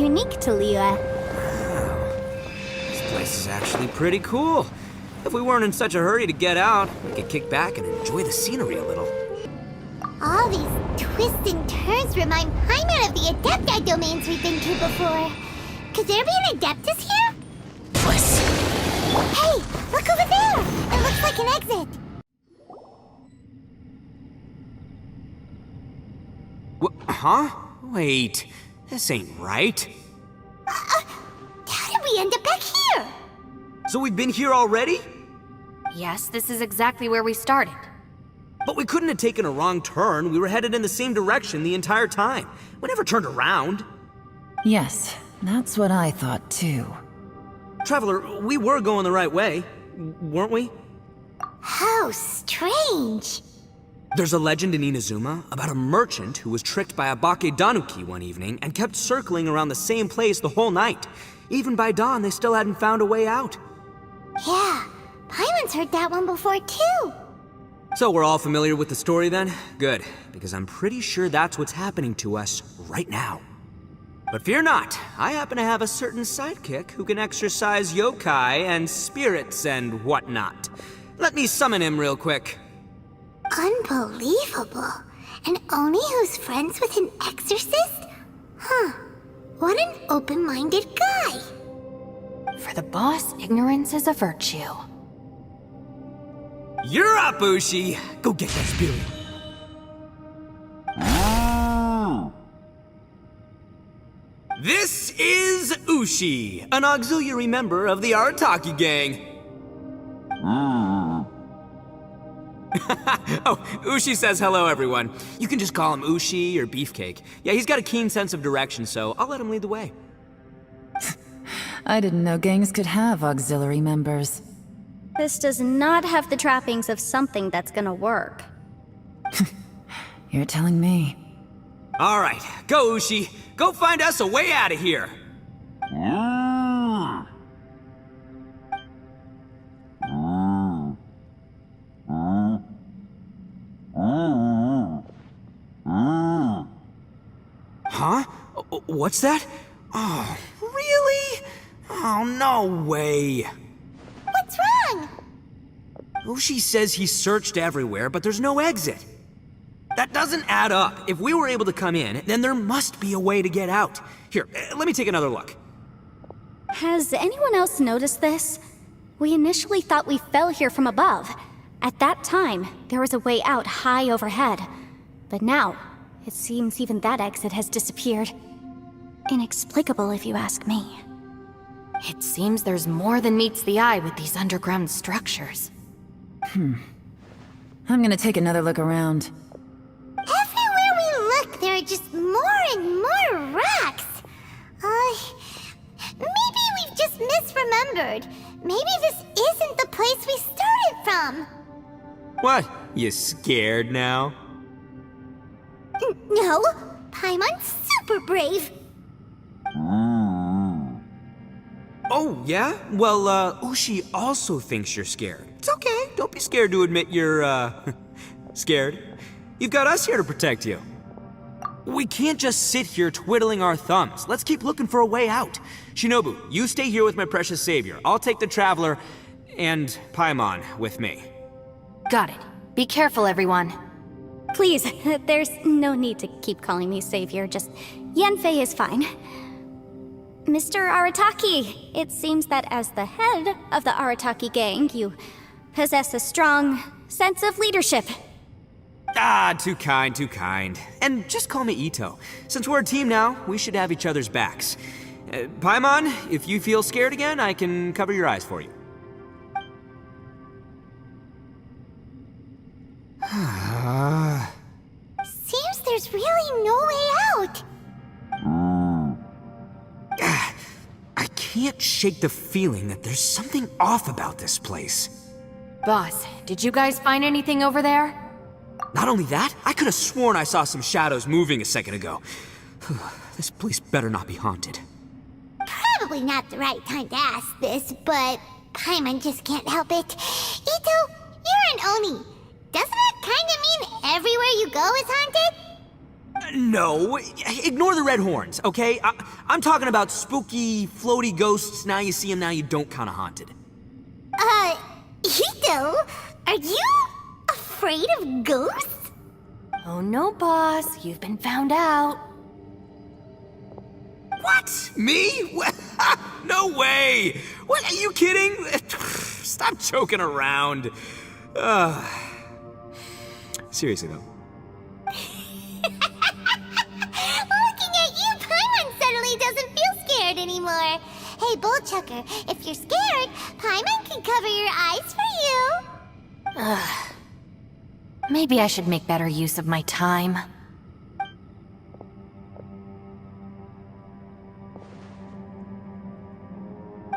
unique to Liyue. This place is actually pretty cool. If we weren't in such a hurry to get out, we could kick back and enjoy the scenery a little. All these twists and turns remind Paimon of the Adepti domains we've been to before. Could there be an Adeptus here? Puss! Hey, look over there! It looks like an exit. Huh? Wait, this ain't right. How did we end up back here? So we've been here already? Yes, this is exactly where we started. But we couldn't have taken a wrong turn. We were headed in the same direction the entire time. We never turned around. Yes, that's what I thought too. Traveler, we were going the right way, weren't we? How strange. There's a legend in Inazuma about a merchant who was tricked by a Bakedanuki one evening and kept circling around the same place the whole night. Even by dawn, they still hadn't found a way out. Yeah, Paimon's heard that one before too. So we're all familiar with the story then? Good, because I'm pretty sure that's what's happening to us right now. But fear not, I happen to have a certain sidekick who can exercise yokai and spirits and whatnot. Let me summon him real quick. Unbelievable. And Oni who's friends with an exorcist? Huh. What an open-minded guy. For the boss, ignorance is a virtue. You're up, Ushi! Go get that spirit. This is Ushi, an auxiliary member of the Arataki gang. Oh, Ushi says hello, everyone. You can just call him Ushi or Beefcake. Yeah, he's got a keen sense of direction, so I'll let him lead the way. I didn't know gangs could have auxiliary members. This does not have the trappings of something that's gonna work. You're telling me. All right, go, Ushi. Go find us a way out of here. Huh? What's that? Oh, really? Oh, no way. What's wrong? Ushi says he searched everywhere, but there's no exit. That doesn't add up. If we were able to come in, then there must be a way to get out. Here, let me take another look. Has anyone else noticed this? We initially thought we fell here from above. At that time, there was a way out high overhead. But now, it seems even that exit has disappeared. Inexplicable, if you ask me. It seems there's more than meets the eye with these underground structures. I'm gonna take another look around. Everywhere we look, there are just more and more rocks. Maybe we've just misremembered. Maybe this isn't the place we started from. What? You scared now? No, Paimon's super brave. Oh, yeah? Well, Ushi also thinks you're scared. It's okay. Don't be scared to admit you're, scared. You've got us here to protect you. We can't just sit here twiddling our thumbs. Let's keep looking for a way out. Shinobu, you stay here with my precious savior. I'll take the Traveler and Paimon with me. Got it. Be careful, everyone. Please, there's no need to keep calling me savior. Just Yanfei is fine. Mr. Arataki, it seems that as the head of the Arataki gang, you possess a strong sense of leadership. Ah, too kind, too kind. And just call me Ito. Since we're a team now, we should have each other's backs. Paimon, if you feel scared again, I can cover your eyes for you. Seems there's really no way out. I can't shake the feeling that there's something off about this place. Boss, did you guys find anything over there? Not only that, I could have sworn I saw some shadows moving a second ago. This place better not be haunted. Probably not the right time to ask this, but Paimon just can't help it. Ito, you're an Oni. Doesn't that kinda mean everywhere you go is haunted? No, ignore the red horns, okay? I'm talking about spooky, floaty ghosts. Now you see them, now you don't kinda haunted. Hito, are you afraid of ghosts? Oh no, boss. You've been found out. What? Me? No way! What, are you kidding? Stop joking around. Seriously though. Looking at you, Paimon suddenly doesn't feel scared anymore. Hey, Bullchucker, if you're scared, Paimon can cover your eyes for you. Maybe I should make better use of my time.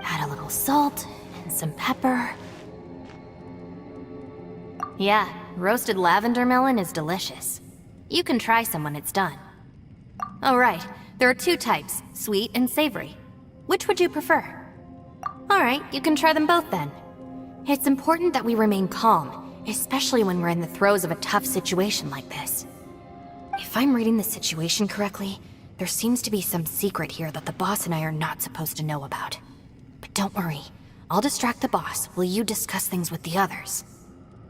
Add a little salt and some pepper. Yeah, roasted lavender melon is delicious. You can try some when it's done. Oh right, there are two types, sweet and savory. Which would you prefer? Alright, you can try them both then. It's important that we remain calm, especially when we're in the throes of a tough situation like this. If I'm reading the situation correctly, there seems to be some secret here that the boss and I are not supposed to know about. But don't worry, I'll distract the boss while you discuss things with the others.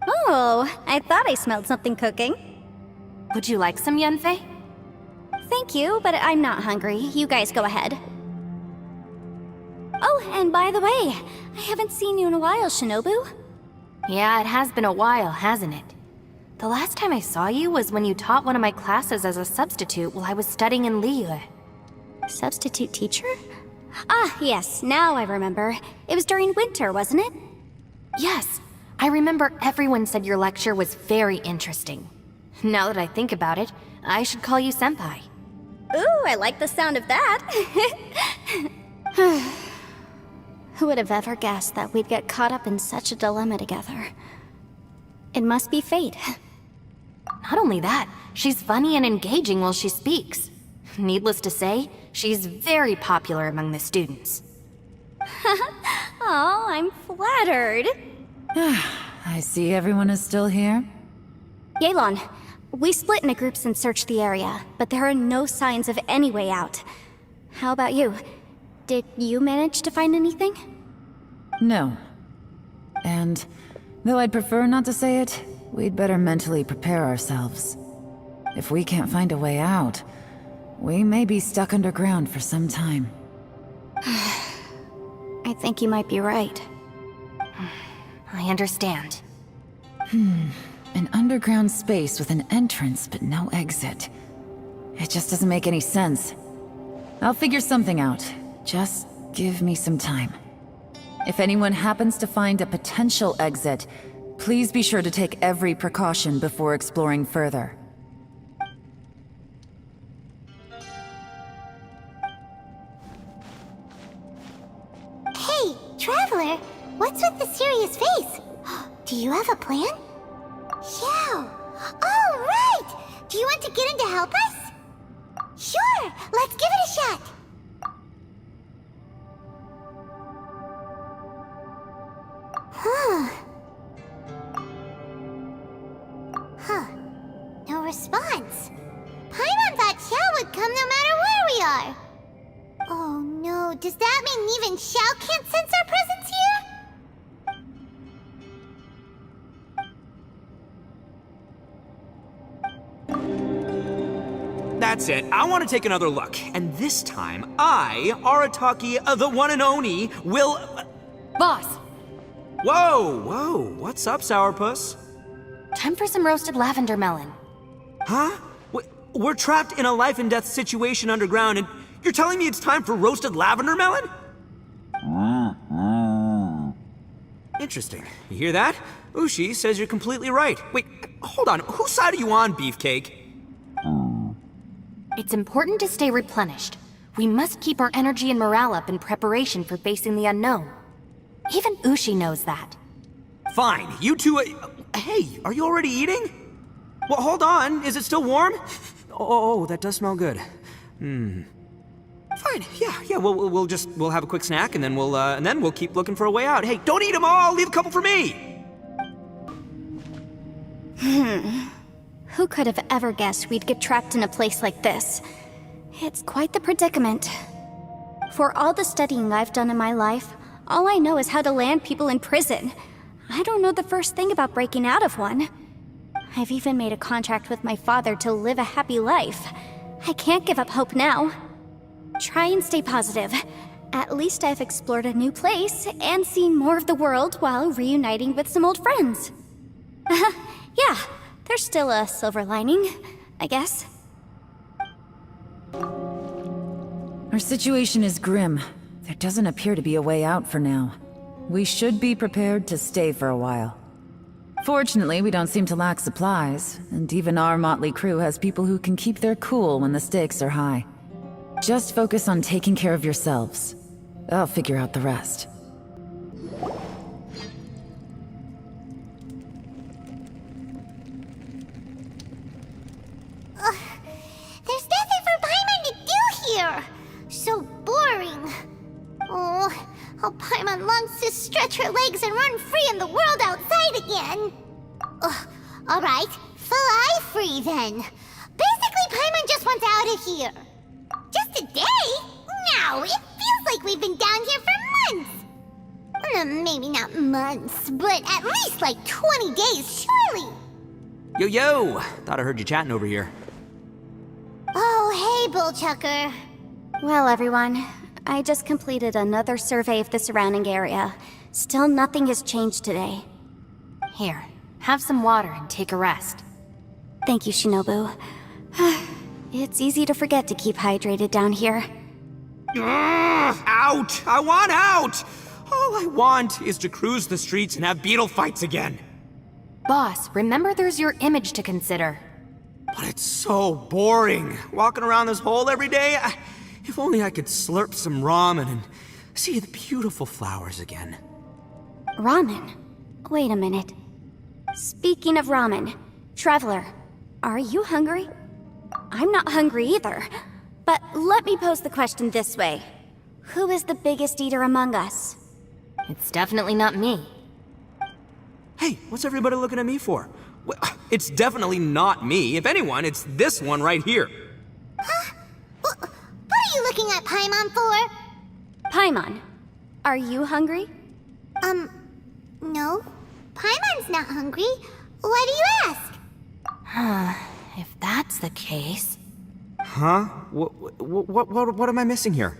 Oh, I thought I smelled something cooking. Would you like some, Yanfei? Thank you, but I'm not hungry. You guys go ahead. Oh, and by the way, I haven't seen you in a while, Shinobu. Yeah, it has been a while, hasn't it? The last time I saw you was when you taught one of my classes as a substitute while I was studying in Liyue. Substitute teacher? Ah, yes, now I remember. It was during winter, wasn't it? Yes, I remember everyone said your lecture was very interesting. Now that I think about it, I should call you Senpai. Ooh, I like the sound of that. Who would have ever guessed that we'd get caught up in such a dilemma together? It must be fate. Not only that, she's funny and engaging while she speaks. Needless to say, she's very popular among the students. Oh, I'm flattered. I see everyone is still here. Yelan, we split into groups and searched the area, but there are no signs of any way out. How about you? Did you manage to find anything? No. And though I'd prefer not to say it, we'd better mentally prepare ourselves. If we can't find a way out, we may be stuck underground for some time. I think you might be right. I understand. An underground space with an entrance but no exit. It just doesn't make any sense. I'll figure something out. Just give me some time. If anyone happens to find a potential exit, please be sure to take every precaution before exploring further. Hey, Traveler, what's with the serious face? Do you have a plan? Yeah. All right. Do you want to get in to help us? Sure. Let's give it a shot. No response. Paimon thought Xiao would come no matter where we are. Oh no, does that mean even Xiao can't sense our presence here? That's it. I want to take another look. And this time, I, Arataki, the one and only, will... Boss, Whoa! What's up, Sourpuss? time for some roasted lavender melon. Huh? We're trapped in a life and death situation underground, and you're telling me it's time for roasted lavender melon? Interesting. You hear that? Ushi says you're completely right. Wait, hold on. Whose side are you on, Beefcake? It's important to stay replenished. We must keep our energy and morale up in preparation for facing the unknown. Even Ushi knows that. Fine. You two... hey, are you already eating? Well, hold on. Is it still warm? Oh, that does smell good. Fine. Yeah. We'll have a quick snack, and then we'll keep looking for a way out. Hey, don't eat them all. Leave a couple for me. Who could have ever guessed we'd get trapped in a place like this? It's quite the predicament. For all the studying I've done in my life, all I know is how to land people in prison. I don't know the first thing about breaking out of one. I've even made a contract with my father to live a happy life. I can't give up hope now. Try and stay positive. At least I've explored a new place and seen more of the world while reuniting with some old friends. Yeah, there's still a silver lining, I guess. Our situation is grim. There doesn't appear to be a way out for now. We should be prepared to stay for a while. Fortunately, we don't seem to lack supplies, and even our motley crew has people who can keep their cool when the stakes are high. Just focus on taking care of yourselves. I'll figure out the rest. There's nothing for Paimon to do here! So boring. Oh, how Paimon longs to stretch her legs and run free in the world outside again. Alright, fly free then. Basically, Paimon just wants out of here. Just a day? No, it feels like we've been down here for months. Maybe not months, but at least like 20 days, surely. Yo! Thought I heard you chatting over here. Oh, hey, Bullchucker. Well, everyone, I just completed another survey of the surrounding area. Still nothing has changed today. Here, have some water and take a rest. Thank you, Shinobu. It's easy to forget to keep hydrated down here. Out! I want out! All I want is to cruise the streets and have beetle fights again. Boss, remember there's your image to consider. But it's so boring, walking around this hole every day. If only I could slurp some ramen and see the beautiful flowers again. Ramen? Wait a minute. Speaking of ramen, Traveler, are you hungry? I'm not hungry either. But let me pose the question this way. Who is the biggest eater among us? It's definitely not me. Hey, what's everybody looking at me for? Well, it's definitely not me. If anyone, it's this one right here. Huh? What are you looking at Paimon for? Paimon, are you hungry? No. Paimon's not hungry. Why do you ask? If that's the case... Huh? What am I missing here?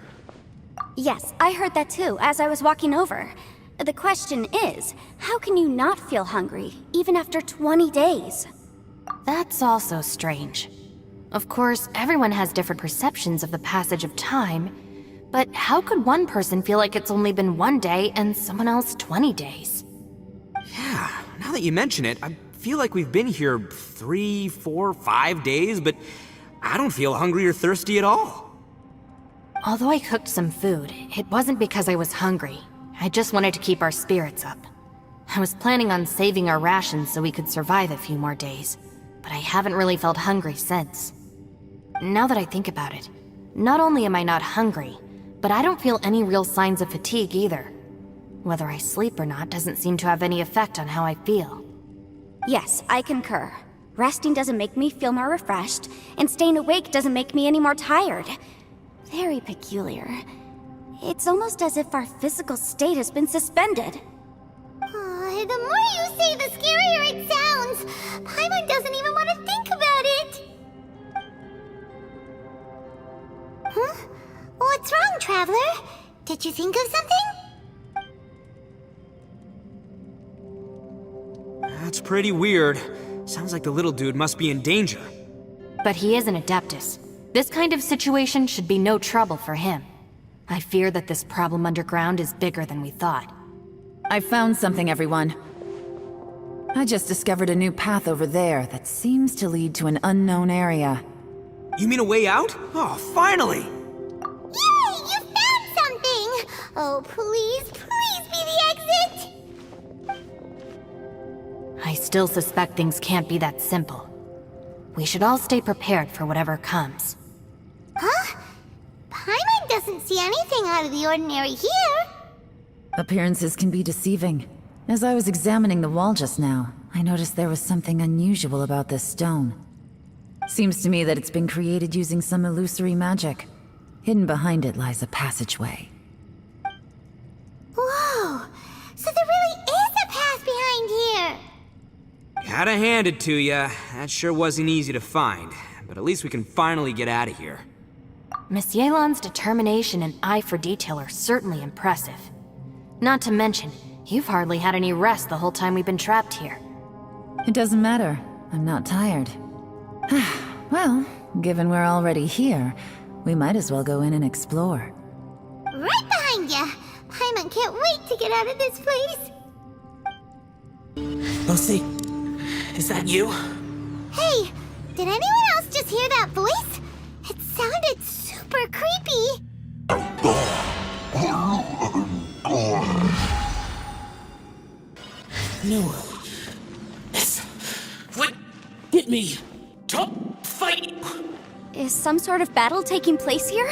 Yes, I heard that too, as I was walking over. The question is, how can you not feel hungry, even after 20 days? That's also strange. Of course, everyone has different perceptions of the passage of time, but how could one person feel like it's only been 1 day and someone else 20 days? Yeah, now that you mention it, I feel like we've been here 3, 4, 5 days, but I don't feel hungry or thirsty at all. Although I cooked some food, it wasn't because I was hungry. I just wanted to keep our spirits up. I was planning on saving our rations so we could survive a few more days, but I haven't really felt hungry since. Now that I think about it, not only am I not hungry, but I don't feel any real signs of fatigue either. Whether I sleep or not doesn't seem to have any effect on how I feel. Yes, I concur. Resting doesn't make me feel more refreshed, and staying awake doesn't make me any more tired. Very peculiar. It's almost as if our physical state has been suspended. The more you say, the scarier it sounds. Paimon doesn't even want to think about it. Huh? What's wrong, Traveler? Did you think of something? That's pretty weird. Sounds like the little dude must be in danger. But he is an Adeptus. This kind of situation should be no trouble for him. I fear that this problem underground is bigger than we thought. I found something, everyone. I just discovered a new path over there that seems to lead to an unknown area. You mean a way out? Oh, finally! Yay! You found something! Oh, please, please be the exit! I still suspect things can't be that simple. We should all stay prepared for whatever comes. Huh? Paimon doesn't see anything out of the ordinary here. Appearances can be deceiving. As I was examining the wall just now, I noticed there was something unusual about this stone. Seems to me that it's been created using some illusory magic. Hidden behind it lies a passageway. Whoa! So there really is a path behind here! Gotta hand it to ya. That sure wasn't easy to find. But at least we can finally get out of here. Miss Yelan's determination and eye for detail are certainly impressive. Not to mention, you've hardly had any rest the whole time we've been trapped here. It doesn't matter. I'm not tired. Well, given we're already here, we might as well go in and explore. Right behind ya! Paimon can't wait to get out of this place! Lucy, is that you? Hey, did anyone else just hear that voice? It sounded super creepy! No. This would get me. Don't fight! Is some sort of battle taking place here?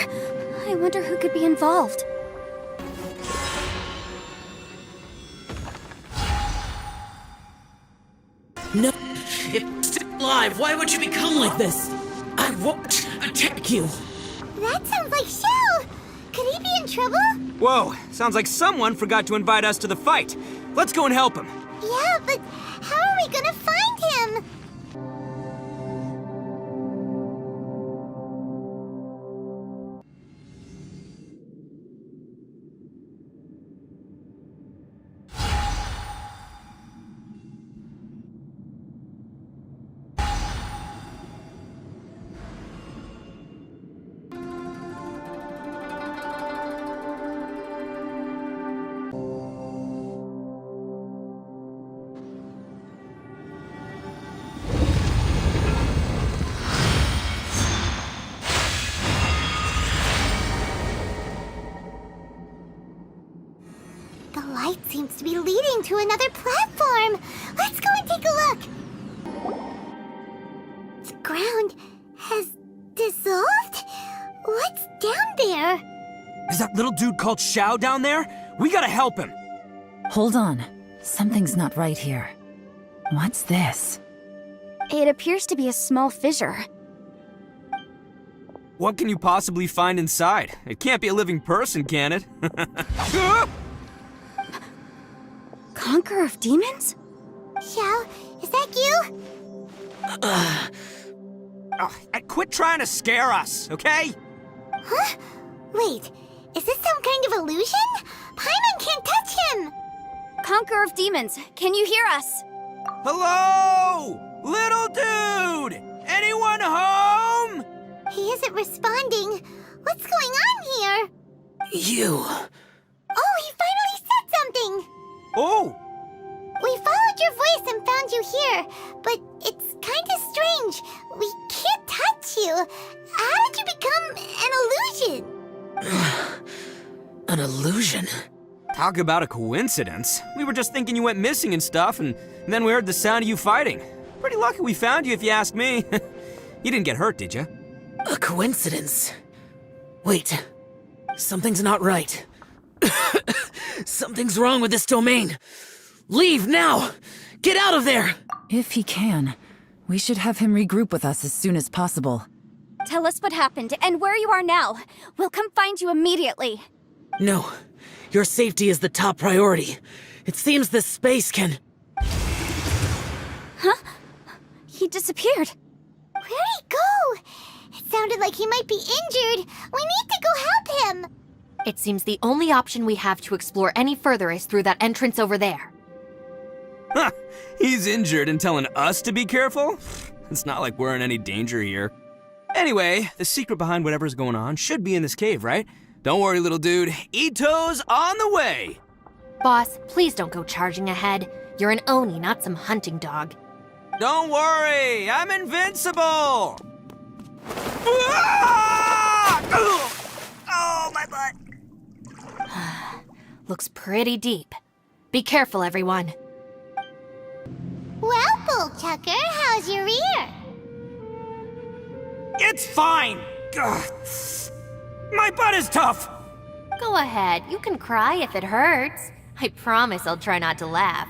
I wonder who could be involved. No, it's still alive. Why would you become like this? I won't attack you. That sounds like Shell! Could he be in trouble? Whoa, sounds like someone forgot to invite us to the fight. Let's go and help him. Yeah, but how are we gonna find him? The light seems to be leading to another platform. Let's go and take a look. The ground has dissolved? What's down there? Is that little dude called Xiao down there? We gotta help him. Hold on. Something's not right here. What's this? It appears to be a small fissure. What can you possibly find inside? It can't be a living person, can it? Conqueror of demons? Xiao, is that you? Oh, quit trying to scare us, okay? Huh? Wait, is this some kind of illusion? Paimon can't touch him! Conqueror of demons, can you hear us? Hello? Little dude! Anyone home? He isn't responding. What's going on here? You. Oh, he finally said something! Oh! We followed your voice and found you here, but it's kinda strange. We can't touch you. How did you become an illusion? An illusion? Talk about a coincidence. We were just thinking you went missing and stuff, and then we heard the sound of you fighting. Pretty lucky we found you, if you ask me. You didn't get hurt, did you? A coincidence? Wait. Something's not right. Something's wrong with this domain. Leave now! Get out of there! If he can, we should have him regroup with us as soon as possible. Tell us what happened and where you are now. We'll come find you immediately. No. Your safety is the top priority. It seems this space can... Huh? He disappeared. Where'd he go? It sounded like he might be injured. We need to go help him. It seems the only option we have to explore any further is through that entrance over there. Huh, he's injured and telling us to be careful? It's not like we're in any danger here. Anyway, the secret behind whatever's going on should be in this cave, right? Don't worry, little dude. Ito's on the way! Boss, please don't go charging ahead. You're an Oni, not some hunting dog. Don't worry, I'm invincible! Ah! Oh, my butt! Looks pretty deep. Be careful, everyone. Well, Bullchucker, how's your ear? It's fine! Ugh. My butt is tough! Go ahead, you can cry if it hurts. I promise I'll try not to laugh.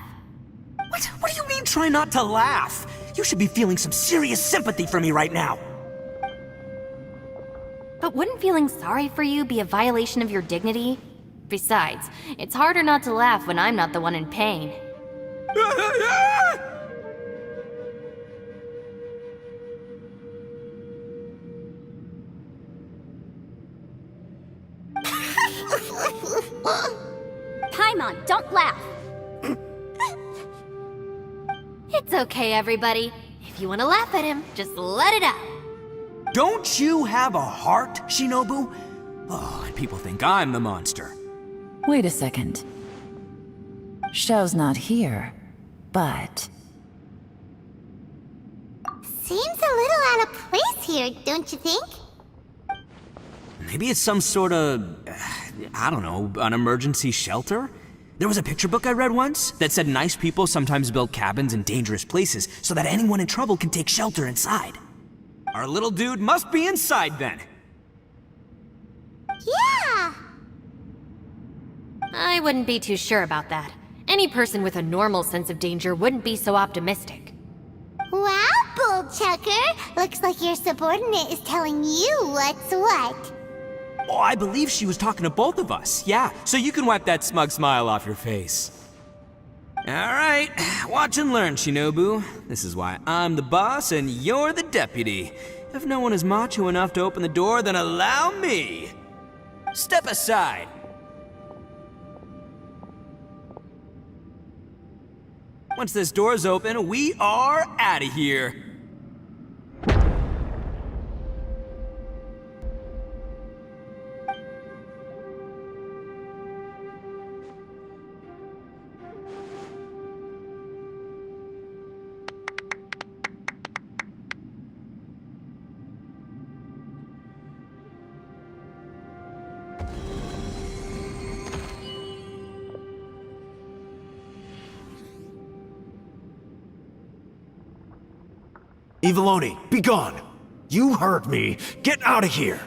What do you mean try not to laugh? You should be feeling some serious sympathy for me right now. But wouldn't feeling sorry for you be a violation of your dignity? Besides, it's harder not to laugh when I'm not the one in pain. Paimon, don't laugh. It's okay, everybody. If you want to laugh at him, just let it out. Don't you have a heart, Shinobu? Oh, and people think I'm the monster. Wait a second. Xiao's not here, but... Seems a little out of place here, don't you think? Maybe it's some sort of, I don't know, an emergency shelter? There was a picture book I read once that said nice people sometimes build cabins in dangerous places so that anyone in trouble can take shelter inside. Our little dude must be inside then. Yeah! I wouldn't be too sure about that. Any person with a normal sense of danger wouldn't be so optimistic. Wow, Bull Chucker! Looks like your subordinate is telling you what's what. Oh, I believe she was talking to both of us. Yeah, so you can wipe that smug smile off your face. All right, watch and learn, Shinobu. This is why I'm the boss and you're the deputy. If no one is macho enough to open the door, then allow me. Step aside. Once this door's open, we are out of here. Eviloni, be gone! You heard me! Get out of here!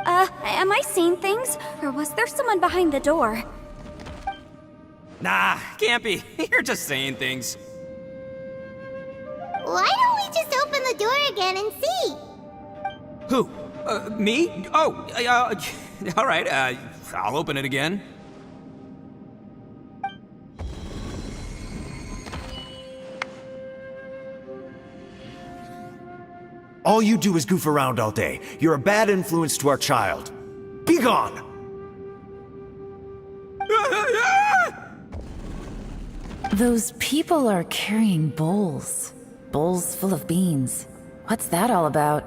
Ah! Am I seeing things? Or was there someone behind the door? Nah, can't be. You're just saying things. Why don't we just open the door again and see? Who? Me? Oh, all right, I'll open it again. All you do is goof around all day. You're a bad influence to our child. Be gone! Those people are carrying bowls. Bowls full of beans. What's that all about?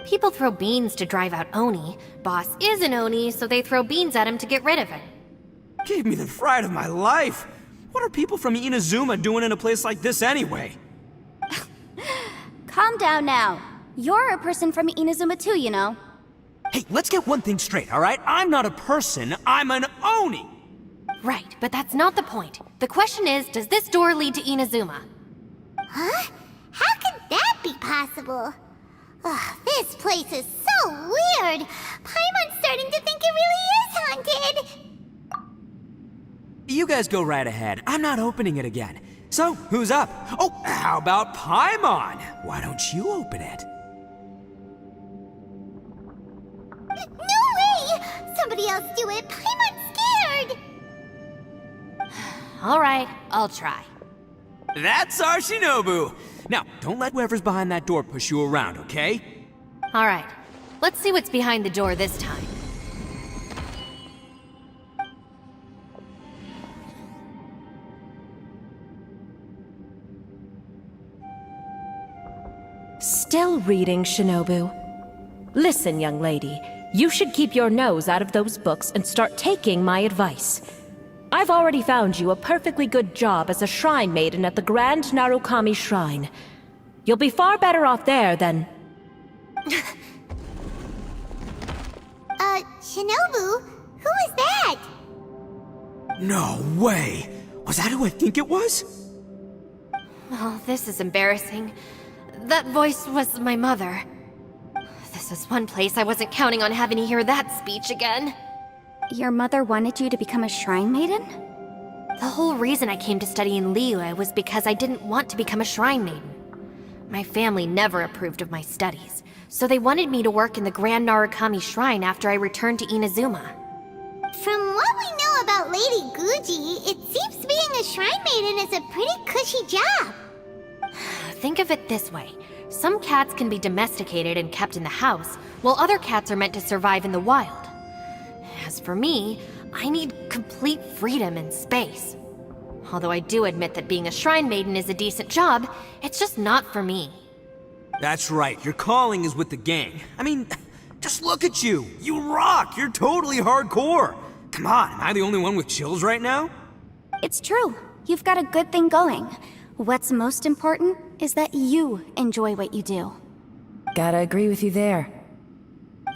People throw beans to drive out Oni. Boss is an Oni, so they throw beans at him to get rid of him. Gave me the fright of my life. What are people from Inazuma doing in a place like this anyway? Calm down now. You're a person from Inazuma too, you know. Hey, let's get one thing straight, all right? I'm not a person, I'm an Oni! Right, but that's not the point. The question is, does this door lead to Inazuma? Huh? How could that be possible? Ugh, this place is so weird! Paimon's starting to think it really is haunted! You guys go right ahead. I'm not opening it again. So, who's up? Oh, how about Paimon? Why don't you open it? No way! Somebody else do it! Paimon's scared! All right, I'll try. That's our Shinobu! Now, don't let whoever's behind that door push you around, okay? All right, let's see what's behind the door this time. Still reading, Shinobu. Listen, young lady, you should keep your nose out of those books and start taking my advice. I've already found you a perfectly good job as a shrine maiden at the Grand Narukami Shrine. You'll be far better off there than... Shinobu? Who is that? No way! Was that who I think it was? Oh, this is embarrassing. That voice was my mother. This is one place I wasn't counting on having to hear that speech again. your mother wanted you to become a shrine maiden? The whole reason I came to study in Liyue was because I didn't want to become a shrine maiden. My family never approved of my studies, so they wanted me to work in the Grand Narukami Shrine after I returned to Inazuma. From what we know about Lady Guji, it seems being a shrine maiden is a pretty cushy job. Think of it this way. Some cats can be domesticated and kept in the house, while other cats are meant to survive in the wild. As for me, I need complete freedom and space. Although I do admit that being a shrine maiden is a decent job, it's just not for me. That's right, your calling is with the gang. I mean, just look at you. You rock, you're totally hardcore. Come on, am I the only one with chills right now? It's true. You've got a good thing going. What's most important is that you enjoy what you do. Gotta agree with you there.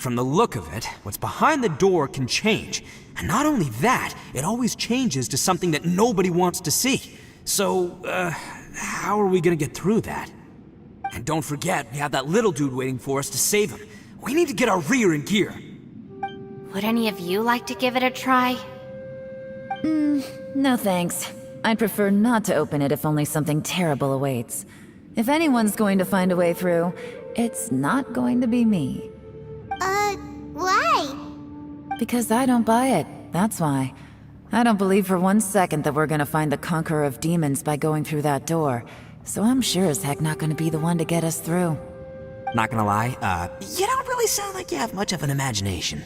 From the look of it, what's behind the door can change. And not only that, it always changes to something that nobody wants to see. So, how are we gonna get through that? And don't forget, we have that little dude waiting for us to save him. We need to get our rear in gear. Would any of you like to give it a try? No thanks. I'd prefer not to open it if only something terrible awaits. If anyone's going to find a way through, it's not going to be me. Why? Because I don't buy it, that's why. I don't believe for 1 second that we're gonna find the Conqueror of Demons by going through that door, so I'm sure as heck not gonna be the one to get us through. Not gonna lie, you don't really sound like you have much of an imagination.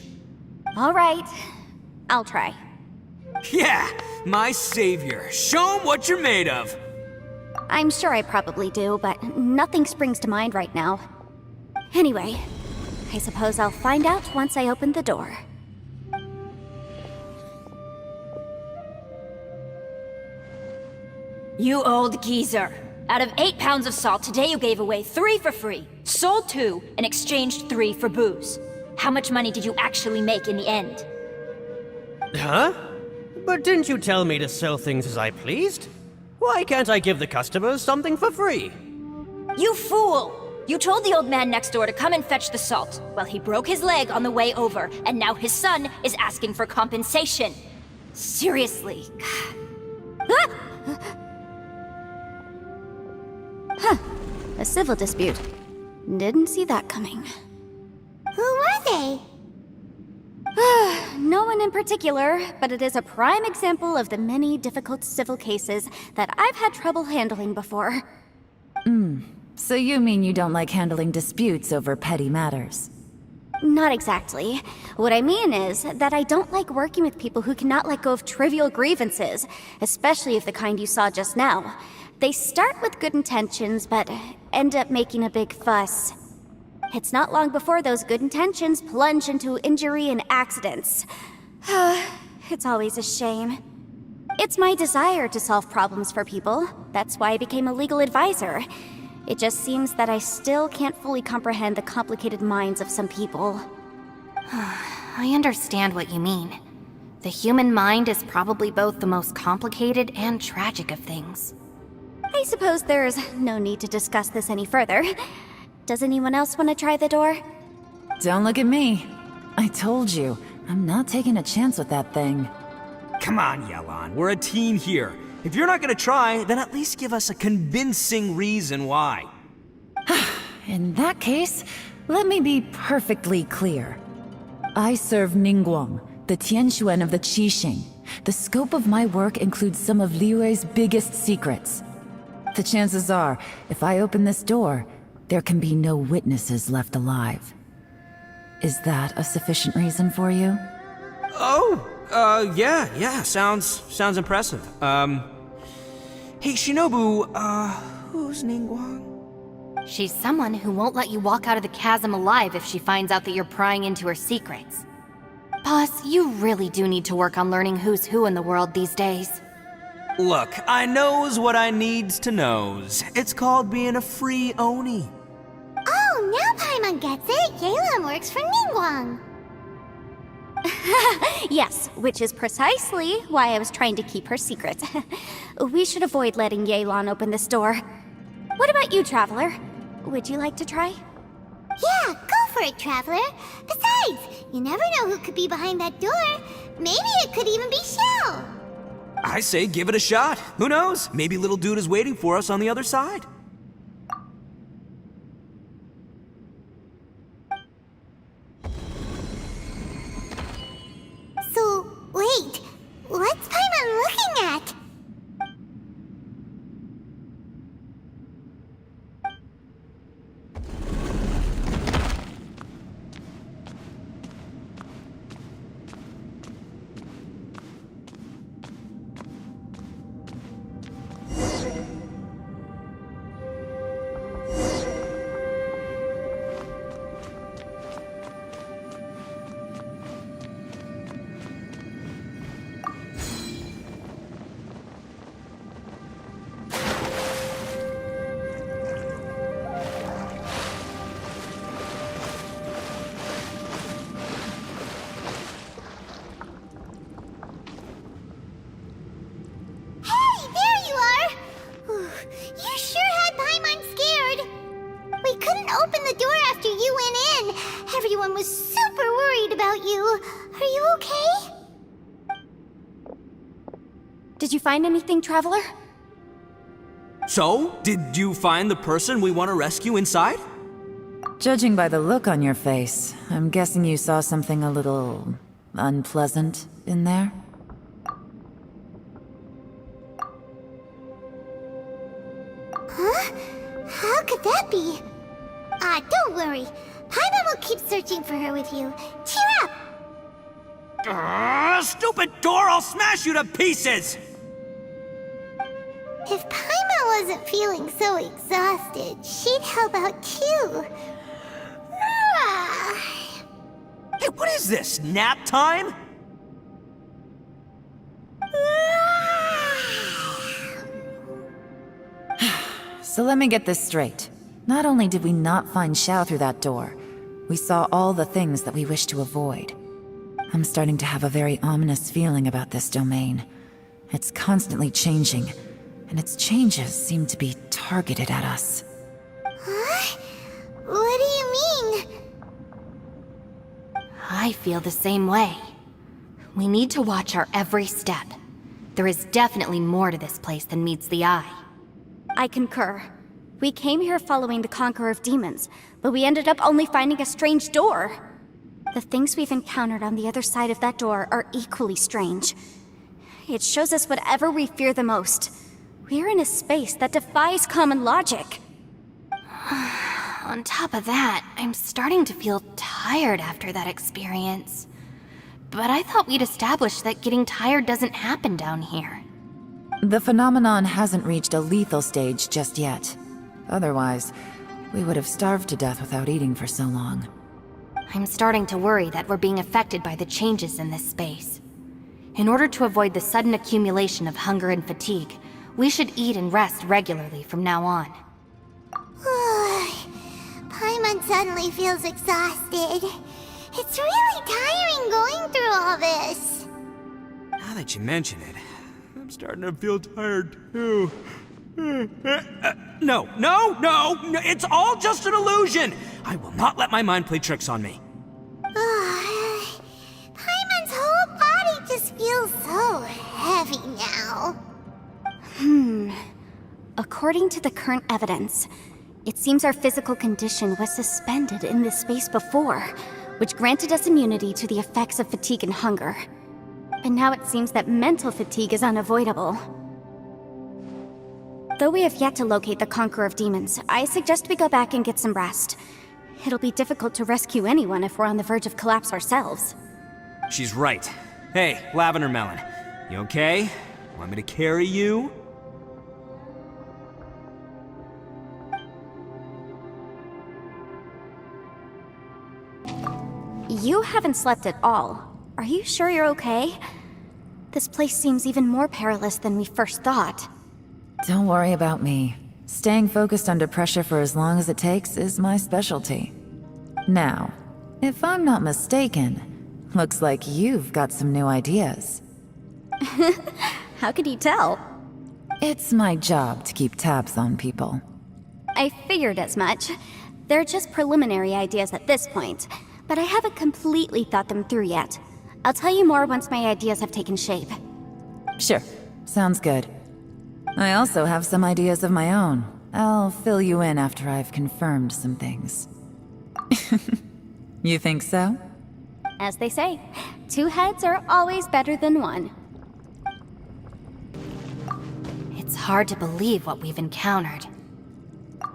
All right, I'll try. Yeah, my savior. Show 'em what you're made of. I'm sure I probably do, but nothing springs to mind right now. Anyway, I suppose I'll find out once I open the door. You old geezer. Out of 8 pounds of salt, today you gave away 3 for free, sold 2, and exchanged 3 for booze. How much money did you actually make in the end? Huh? But didn't you tell me to sell things as I pleased? Why can't I give the customers something for free? You fool! You told the old man next door to come and fetch the salt. Well, he broke his leg on the way over, and now his son is asking for compensation. Seriously. A civil dispute. Didn't see that coming. Who were they? No one in particular, but it is a prime example of the many difficult civil cases that I've had trouble handling before. So you mean you don't like handling disputes over petty matters? Not exactly. What I mean is that I don't like working with people who cannot let go of trivial grievances, especially of the kind you saw just now. They start with good intentions, but end up making a big fuss. It's not long before those good intentions plunge into injury and accidents. It's always a shame. It's my desire to solve problems for people. That's why I became a legal advisor. It just seems that I still can't fully comprehend the complicated minds of some people. I understand what you mean. The human mind is probably both the most complicated and tragic of things. I suppose there's no need to discuss this any further. Does anyone else want to try the door? Don't look at me. I told you, I'm not taking a chance with that thing. Come on, Yelan, we're a team here. If you're not gonna try, then at least give us a convincing reason why. In that case, let me be perfectly clear. I serve Ningguang, the Tianxuan of the Qixing. The scope of my work includes some of Liyue's biggest secrets. The chances are, if I open this door, there can be no witnesses left alive. Is that a sufficient reason for you? Yeah, sounds impressive. Hey, Shinobu, who's Ningguang? She's someone who won't let you walk out of the chasm alive if she finds out that you're prying into her secrets. Boss, you really do need to work on learning who's who in the world these days. Look, I knows what I needs to knows. It's called being a free Oni. Oh, now Paimon gets it. Yelan works for Ningguang. Yes, which is precisely why I was trying to keep her secret. We should avoid letting Yelan open this door. What about you, Traveler? Would you like to try? Yeah, go for for it, Traveler. Besides, you never know who could be behind that door. Maybe it could even be Shell. I say give it a shot. Who knows? Maybe little dude is waiting for us on the other side. So, wait. What's Paimon looking at? Everyone was super worried about you. Are you okay? Did you find anything, Traveler? So, did you find the person we want to rescue inside? Judging by the look on your face, I'm guessing you saw something a little unpleasant in there? Huh? How could that be? Don't worry. Paimon will keep searching for her with you. Cheer up! Stupid door! I'll smash you to pieces! If Paimon wasn't feeling so exhausted, she'd help out too. Hey, what is this? Nap time? So let me get this straight. Not only did we not find Xiao through that door, we saw all the things that we wish to avoid. I'm starting to have a very ominous feeling about this domain. It's constantly changing, and its changes seem to be targeted at us. Huh? What do you mean? I feel the same way. We need to watch our every step. There is definitely more to this place than meets the eye. I concur. We came here following the Conqueror of Demons, but we ended up only finding a strange door. The things we've encountered on the other side of that door are equally strange. It shows us whatever we fear the most. We're in a space that defies common logic. On top of that, I'm starting to feel tired after that experience. But I thought we'd established that getting tired doesn't happen down here. The phenomenon hasn't reached a lethal stage just yet. Otherwise, we would have starved to death without eating for so long. I'm starting to worry that we're being affected by the changes in this space. In order to avoid the sudden accumulation of hunger and fatigue, we should eat and rest regularly from now on. Paimon suddenly feels exhausted. It's really tiring going through all this. Now that you mention it, I'm starting to feel tired too. No, it's all just an illusion! I will not let my mind play tricks on me. Paimon's whole body just feels so heavy now. According to the current evidence, it seems our physical condition was suspended in this space before, which granted us immunity to the effects of fatigue and hunger. But now it seems that mental fatigue is unavoidable. Though we have yet to locate the Conqueror of Demons, I suggest we go back and get some rest. It'll be difficult to rescue anyone if we're on the verge of collapse ourselves. She's right. Hey, Lavender Melon, you okay? Want me to carry you? You haven't slept at all. Are you sure you're okay? This place seems even more perilous than we first thought. Don't worry about me. Staying focused under pressure for as long as it takes is my specialty. Now, if I'm not mistaken, looks like you've got some new ideas. How could you tell? It's my job to keep tabs on people. I figured as much. They're just preliminary ideas at this point, but I haven't completely thought them through yet. I'll tell you more once my ideas have taken shape. Sure, sounds good. I also have some ideas of my own. I'll fill you in after I've confirmed some things. You think so? As they say, 2 heads are always better than 1. It's hard to believe what we've encountered.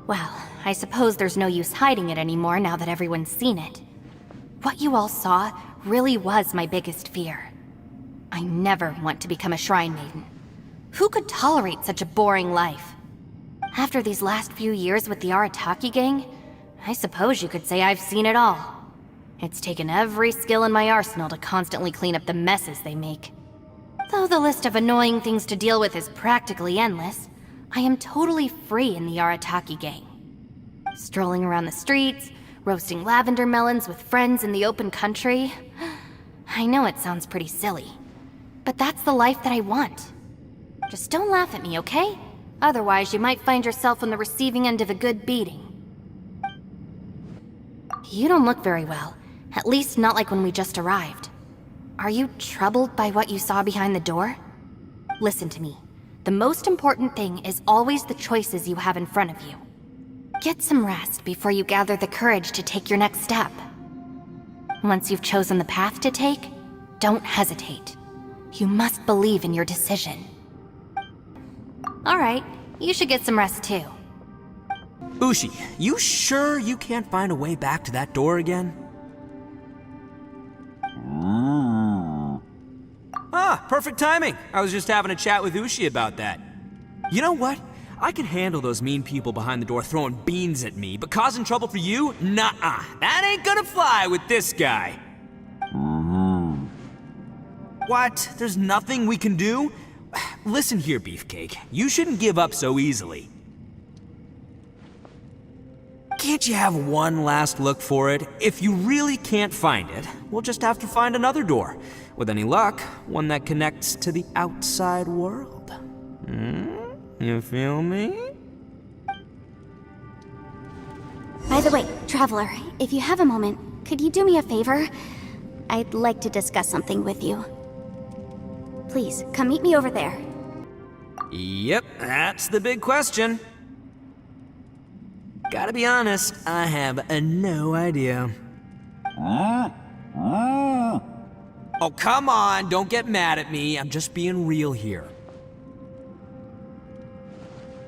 Well, I suppose there's no use hiding it anymore now that everyone's seen it. What you all saw really was my biggest fear. I never want to become a Shrine Maiden. Who could tolerate such a boring life? After these last few years with the Arataki gang, I suppose you could say I've seen it all. It's taken every skill in my arsenal to constantly clean up the messes they make. Though the list of annoying things to deal with is practically endless, I am totally free in the Arataki gang. Strolling around the streets, roasting lavender melons with friends in the open country. I know it sounds pretty silly, but that's the life that I want. Just don't laugh at me, okay? Otherwise, you might find yourself on the receiving end of a good beating. You don't look very well, at least not like when we just arrived. Are you troubled by what you saw behind the door? Listen to me. The most important thing is always the choices you have in front of you. Get some rest before you gather the courage to take your next step. Once you've chosen the path to take, don't hesitate. You must believe in your decision. Alright, you should get some rest too. Ushi, you sure you can't find a way back to that door again? Ah, perfect timing. I was just having a chat with Ushi about that. You know what? I can handle those mean people behind the door throwing beans at me, but causing trouble for you? Nuh-uh. That ain't gonna fly with this guy. What? There's nothing we can do? Listen here, Beefcake. You shouldn't give up so easily. Can't you have one last look for it? If you really can't find it, we'll just have to find another door. With any luck, one that connects to the outside world. You feel me? By the way, Traveler, if you have a moment, could you do me a favor? I'd like to discuss something with you. Please, come meet me over there. Yep, that's the big question. Gotta be honest, I have no idea. Oh, come on, don't get mad at me. I'm just being real here.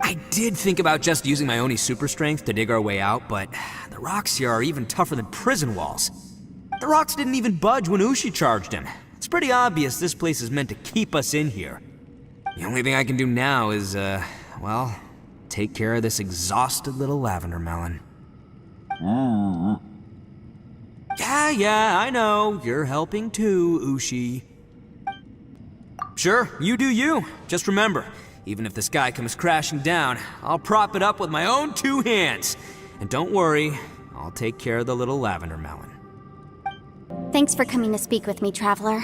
I did think about just using my Oni super strength to dig our way out, but the rocks here are even tougher than prison walls. The rocks didn't even budge when Ushi charged him. It's pretty obvious this place is meant to keep us in here. The only thing I can do now is, well, take care of this exhausted little lavender melon. Yeah, I know. You're helping too, Ushi. Sure, you do you. Just remember, even if the sky comes crashing down, I'll prop it up with my own 2 hands. And don't worry, I'll take care of the little lavender melon. Thanks for coming to speak with me, Traveler.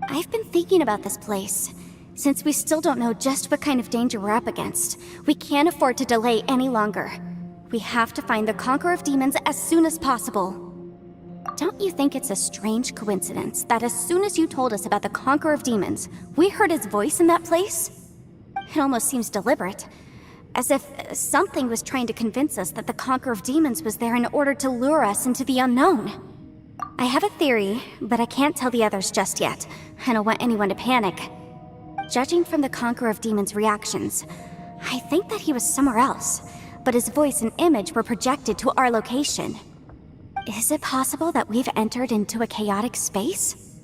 I've been thinking about this place. Since we still don't know just what kind of danger we're up against, we can't afford to delay any longer. We have to find the Conqueror of Demons as soon as possible. Don't you think it's a strange coincidence that as soon as you told us about the Conqueror of Demons, we heard his voice in that place? It almost seems deliberate. As if something was trying to convince us that the Conqueror of Demons was there in order to lure us into the unknown. I have a theory, but I can't tell the others just yet. I don't want anyone to panic. Judging from the Conqueror of Demons' reactions, I think that he was somewhere else, but his voice and image were projected to our location. Is it possible that we've entered into a chaotic space?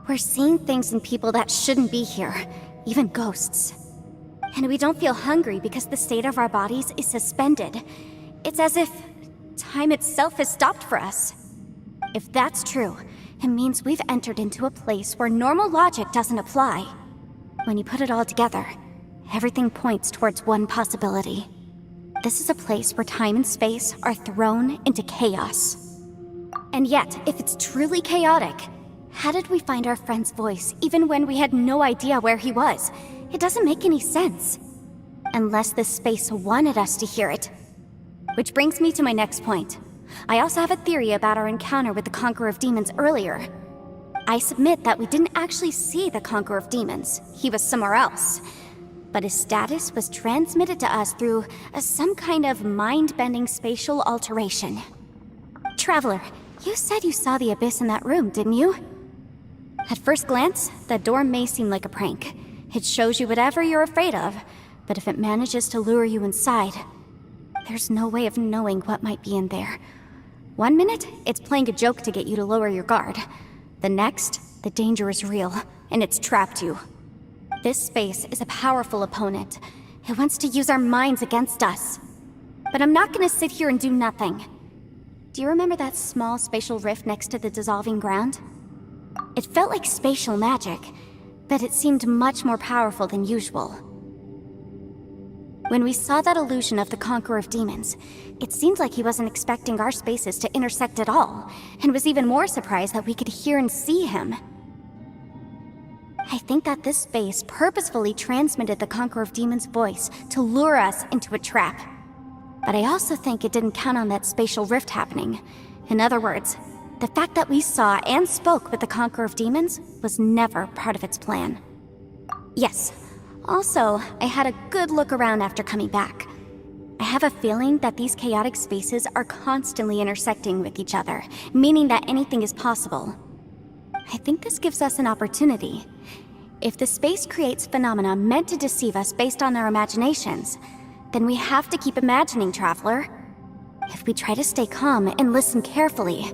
We're seeing things in people that shouldn't be here, even ghosts. And we don't feel hungry because the state of our bodies is suspended. It's as if time itself has stopped for us. If that's true, it means we've entered into a place where normal logic doesn't apply. When you put it all together, everything points towards one possibility. This is a place where time and space are thrown into chaos. And yet, if it's truly chaotic, how did we find our friend's voice even when we had no idea where he was? It doesn't make any sense. Unless this space wanted us to hear it. Which brings me to my next point. I also have a theory about our encounter with the Conqueror of Demons earlier. I submit that we didn't actually see the Conqueror of Demons. He was somewhere else. But his status was transmitted to us through some kind of mind-bending spatial alteration. Traveler, you said you saw the abyss in that room, didn't you? At first glance, that door may seem like a prank. It shows you whatever you're afraid of, but if it manages to lure you inside, there's no way of knowing what might be in there. One minute, it's playing a joke to get you to lower your guard. The next, the danger is real, and it's trapped you. This space is a powerful opponent. It wants to use our minds against us. But I'm not gonna sit here and do nothing. Do you remember that small spatial rift next to the dissolving ground? It felt like spatial magic, but it seemed much more powerful than usual. When we saw that illusion of the Conqueror of Demons, it seemed like he wasn't expecting our spaces to intersect at all, and was even more surprised that we could hear and see him. I think that this space purposefully transmitted the Conqueror of Demons' voice to lure us into a trap. But I also think it didn't count on that spatial rift happening. In other words, the fact that we saw and spoke with the Conqueror of Demons was never part of its plan. Yes. Also, I had a good look around after coming back. I have a feeling that these chaotic spaces are constantly intersecting with each other, meaning that anything is possible. I think this gives us an opportunity. If the space creates phenomena meant to deceive us based on our imaginations, then we have to keep imagining, Traveler. If we try to stay calm and listen carefully,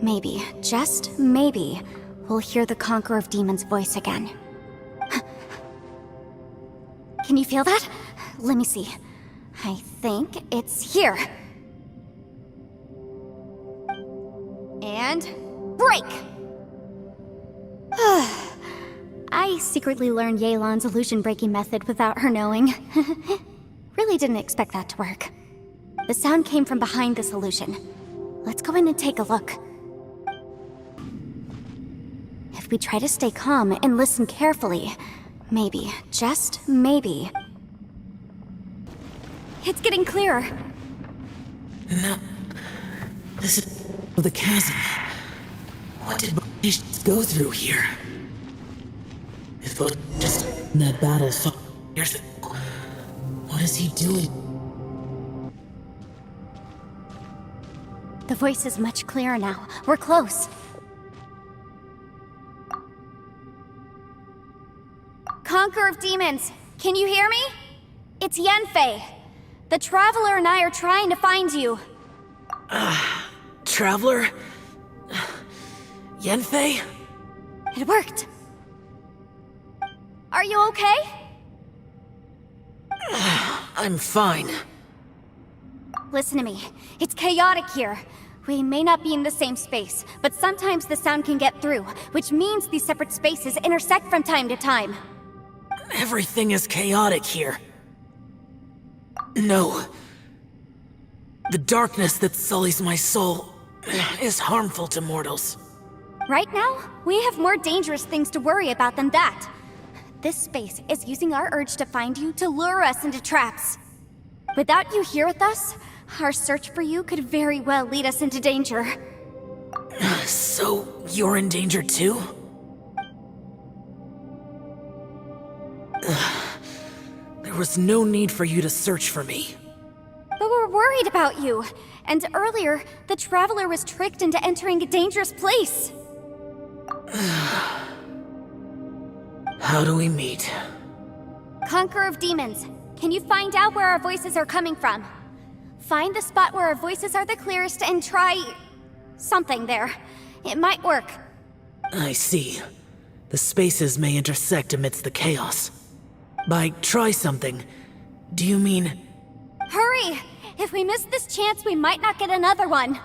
maybe, just maybe, we'll hear the Conqueror of Demons' voice again. Can you feel that? Let me see. I think it's here. And break! I secretly learned Yelan's illusion-breaking method without her knowing. Really didn't expect that to work. The sound came from behind this illusion. Let's go in and take a look. If we try to stay calm and listen carefully, maybe, just maybe, it's getting clearer. No. This is the chasm. What did Bautish go through here? If just in that battle years ago, what is he doing? The voice is much clearer now. We're close. Conqueror of Demons, can you hear me? It's Yanfei. The Traveler and I are trying to find you. Traveler? Yanfei? It worked. Are you okay? I'm fine. Listen to me. It's chaotic here. We may not be in the same space, but sometimes the sound can get through, which means these separate spaces intersect from time to time. Everything is chaotic here. No. The darkness that sullies my soul is harmful to mortals. Right now, we have more dangerous things to worry about than that. This space is using our urge to find you to lure us into traps. Without you here with us, our search for you could very well lead us into danger. So, you're in danger too? There was no need for you to search for me. But we're worried about you. And earlier, the Traveler was tricked into entering a dangerous place. How do we meet? Conqueror of Demons, can you find out where our voices are coming from? Find the spot where our voices are the clearest and try something there. It might work. I see. The spaces may intersect amidst the chaos. By try something, do you mean... Hurry! If we miss this chance, we might not get another one.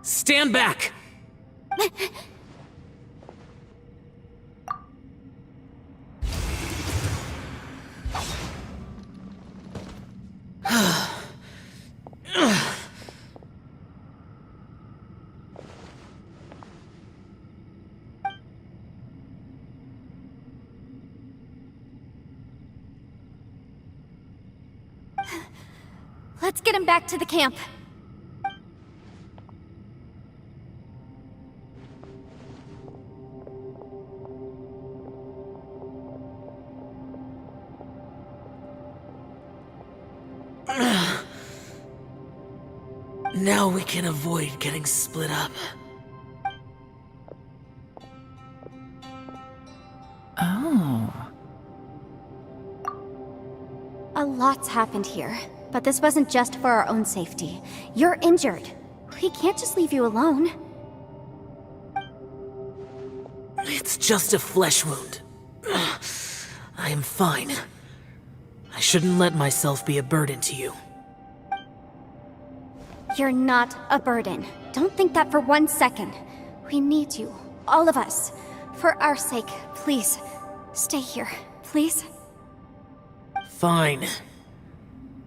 Stand back! Let's get him back to the camp. Now we can avoid getting split up. Oh. A lot's happened here, but this wasn't just for our own safety. You're injured. We can't just leave you alone. It's just a flesh wound. I am fine. I shouldn't let myself be a burden to you. You're not a burden. Don't think that for 1 second. We need you, all of us. For our sake, please, stay here, please. Fine.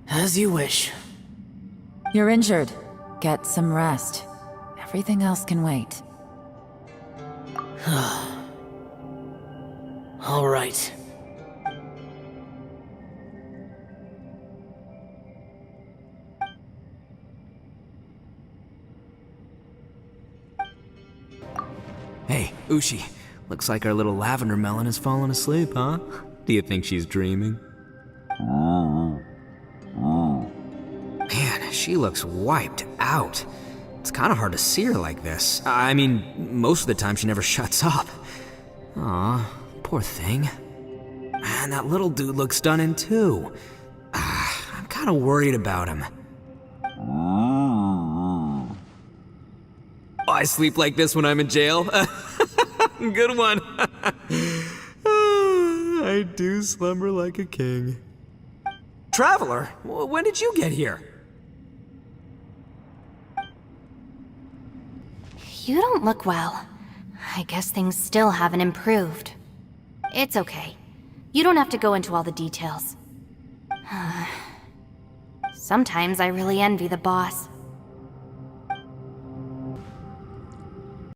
As you wish. You're injured. Get some rest. Everything else can wait. All right. Hey, Ushi. Looks like our little lavender melon has fallen asleep, huh? Do you think she's dreaming? Man, she looks wiped out. It's kind of hard to see her like this. I mean, most of the time she never shuts up. Aw, poor thing. Man, that little dude looks stunning too. I'm kind of worried about him. I sleep like this when I'm in jail. Good one. I do slumber like a king. Traveler, when did you get here? You don't look well. I guess things still haven't improved. It's okay. You don't have to go into all the details. Sometimes I really envy the boss.